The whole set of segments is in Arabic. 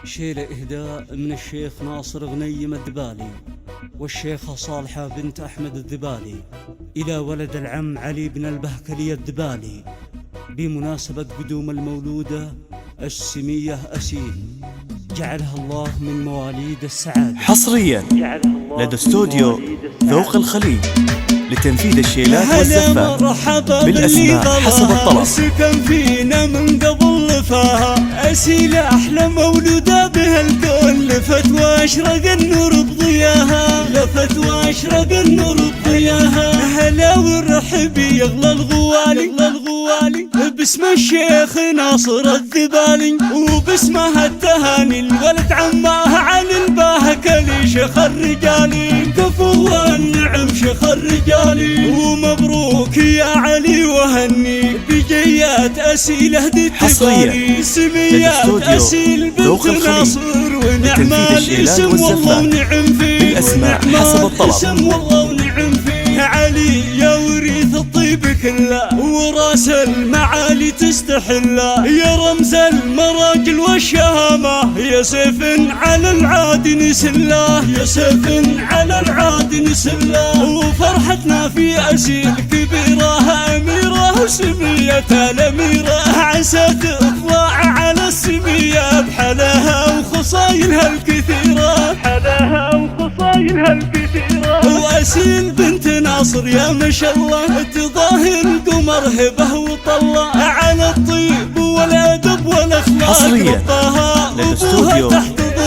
شيل إهداء من الشيخ ناصر غنيم الذبالي والشيخة صالحة بنت أحمد الذبالي إلى ولد العم علي بن البهكلي الذبالي بمناسبة قدوم المولودة السمية أسيل، جعلها الله من مواليد السعادة. حصريا لدى استوديو ذوق الخليج لتنفيذ الشيلات والزفات بالأسماء حسب الطلب. سكن فينا من قبل لفاها أسيل أحلى مولودة بها الكون، لفت واشرق النور بضياها، لفت واشرق النور بضياها. هلا والرحب يغلى الغوالي، يغلى الغوالي باسم الشيخ ناصر الذبالي، وباسمها التهاني الولد عمها علي البهكلي شيخ الرجالي، كفو النعم شيخ الرجالي. ومبروك يا علي وهني بجيات أسيل هدي الذبالي، سميات أسيل بنت ناصر ونعم الاسم والله ونعم فيه، بالأسماء حسب الطلب. اسم والله ونعم فيه. علي يا وريث الطيب كله وراس المعالي تستحله، يا رمز المراجل والشهامة، يا سيف على العاد نسله، يا سيف على العاد نسله. وفرحتنا في أسيل كبيرة أميرة سميتها الأميرة، عسى تطلع على السمية بحلاها وخصايلها الكثيرة، بحلاها وخصايلها الكثيرة. وأسيل بنت ناصر يا ما شاء الله تظاهر القمر هبه وطلع على الطيب والأدب والأخلاق. حصريا لدى استوديو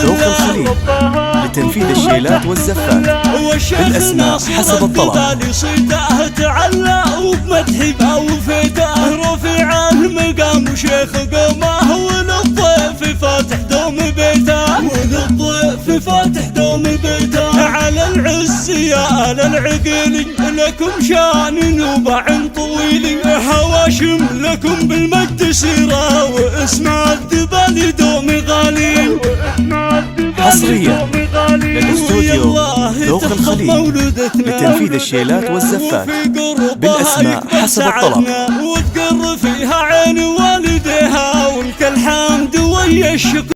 ذوق الخليج لتنفيذ الشيلات والزفات بالأسماء حسب الطلب. صيته تعلى وبمدحي بأوفيته، رفيع المقام وشيخ قومه، وللضيف فاتح دوم بيته، وللضيف فاتح دوم بيته. على العز يا آل العقيل لكم شان وباع طويل، هواشم لكم بالمجد سيرة، واسم الذبالي دوم غالي. حصريا لدى استوديو ذوق الخليج لتنفيذ الشيلات والزفات بالأسماء حسب الطلب. وتقر فيها عين والديها ولك الحمد ويا الشكر.